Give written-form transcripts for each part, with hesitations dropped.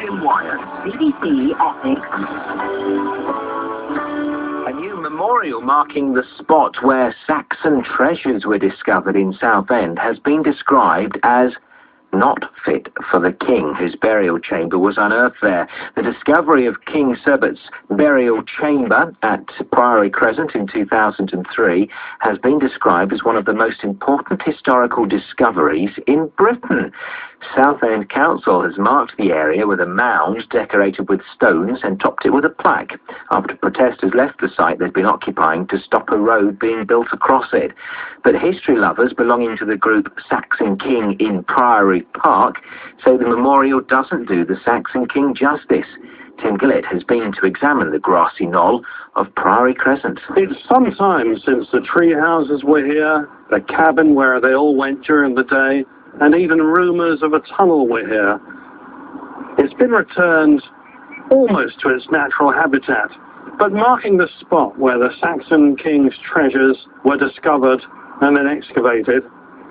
William Wyatt, BBC Essex. A new memorial marking the spot where Saxon treasures were discovered in Southend has been described as not fit for the king, whose burial chamber was unearthed there. The discovery of King Saebert's burial chamber at Priory Crescent in 2003 has been described as one of the most important historical discoveries in Britain. Southend Council has marked the area with a mound decorated with stones and topped it with a plaque after protesters left the site they'd been occupying to stop a road being built across it. But history lovers belonging to the group Saxon King in Priory Park say the memorial doesn't do the Saxon King justice. Tim Gillett has been to examine the grassy knoll of Priory Crescent. It's some time since the tree houses were here, the cabin where they all went during the day, and even rumours of a tunnel were here. It's been returned almost to its natural habitat, but marking the spot where the Saxon King's treasures were discovered and then excavated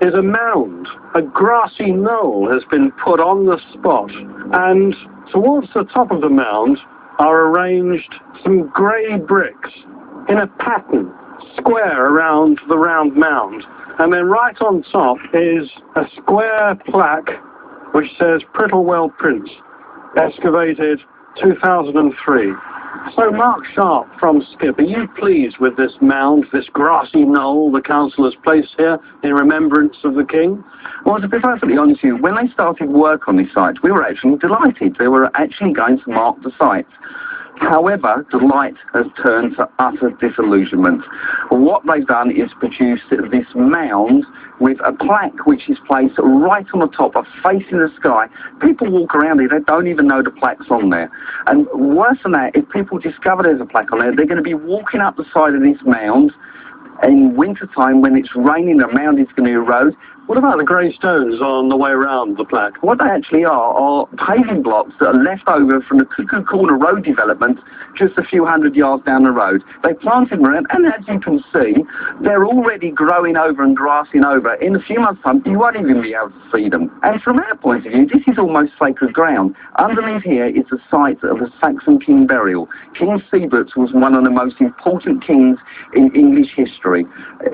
is a mound. A grassy knoll has been put on the spot, and towards the top of the mound are arranged some grey bricks in a pattern, square around the round mound. And then right on top is a square plaque which says Prittlewell Prince, excavated 2003. So Mark Sharp from SKIPP, are you pleased with this mound, this grassy knoll the council has placed here in remembrance of the king? Well, to be perfectly honest with you, when they started work on this site, we were actually delighted. They were actually going to mark the site. However, the light has turned to utter disillusionment. What they've done is produced this mound with a plaque which is placed right on the top, facing the sky. People walk around here, they don't even know the plaque's on there. And worse than that, if people discover there's a plaque on there, they're going to be walking up the side of this mound. In winter time, when it's raining, the mound is going to erode. What about the grey stones on the way around the plaque? What they actually are paving blocks that are left over from the Cuckoo Corner road development just a few hundred yards down the road. They planted them around, and as you can see, they're already growing over and grassing over. In a few months' time, you won't even be able to see them. And from our point of view, this is almost sacred ground. Underneath here is the site of a Saxon king burial. King Saebert was one of the most important kings in English history.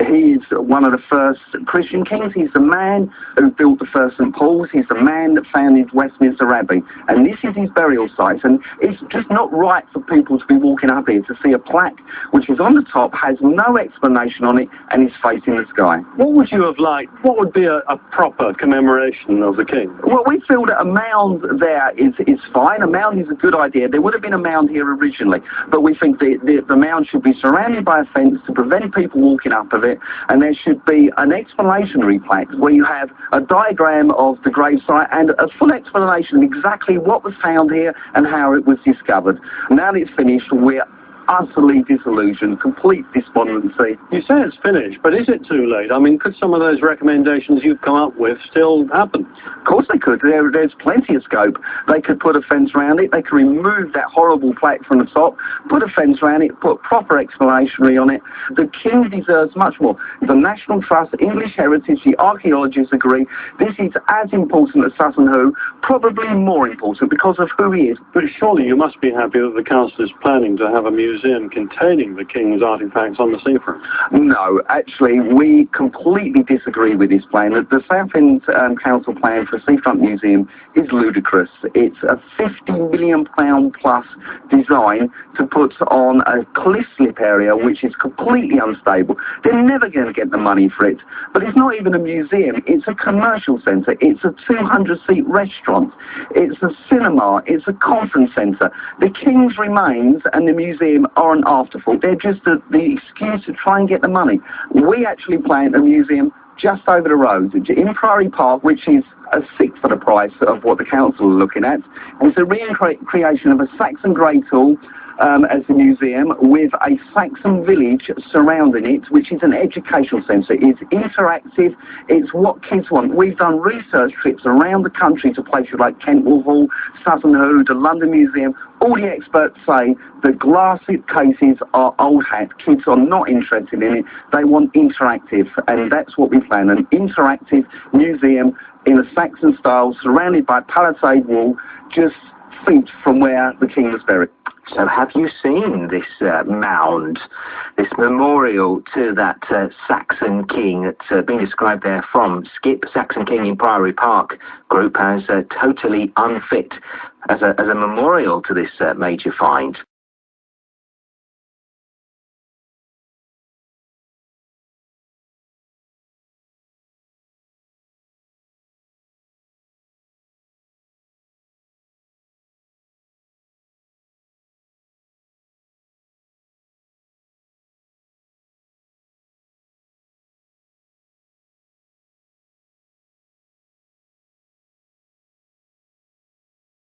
He is one of the first Christian kings. He's the man who built the first St. Paul's. He's the man that founded Westminster Abbey. And this is his burial site. And it's just not right for people to be walking up here to see a plaque which is on the top, has no explanation on it, and is facing the sky. What would you have liked? What would be a proper commemoration of the king? Well, we feel that a mound there is fine. A mound is a good idea. There would have been a mound here originally, but we think the mound should be surrounded by a fence to prevent people walking up of it, and there should be an explanatory plaque where you have a diagram of the gravesite and a full explanation of exactly what was found here and how it was discovered. Now that it's finished, we're utterly disillusioned, complete despondency. You say it's finished, but is it too late? I mean, could some of those recommendations you've come up with still happen? Of course they could. There's plenty of scope. They could put a fence around it. They could remove that horrible plaque from the top, put a fence around it, put proper explanatory on it. The king deserves much more. The National Trust, English Heritage, the archaeologists agree this is as important as Sutton Hoo, probably more important because of who he is. But surely you must be happy that the council is planning to have a museum containing the king's artefacts on the seafront. No, actually, we completely disagree with this plan. The Southend Council plan for a seafront museum is ludicrous. It's a £50 million plus design to put on a cliff slip area which is completely unstable. They're never going to get the money for it. But it's not even a museum. It's a commercial centre. It's a 200-seat restaurant. It's a cinema. It's a conference centre. The king's remains and the museum are an afterthought. They're just the excuse to try and get the money. We actually plan a museum just over the road in Priory Park, which is a sixth of the price of what the council are looking at. And it's a recreation of a Saxon Great Hall as a museum with a Saxon village surrounding it, which is an educational centre. It's interactive. It's what kids want. We've done research trips around the country to places like Kentwell Hall, Sutton Hoo, the London Museum. All the experts say the glass cases are old hat. Kids are not interested in it. They want interactive, and that's what we plan, an interactive museum in a Saxon style, surrounded by palisade wall, just feet from where the king was buried. So have you seen this mound, this memorial to that Saxon king that's been described there from SKIPP, Saxon King in Priory Park group, as totally unfit as a memorial to this major find?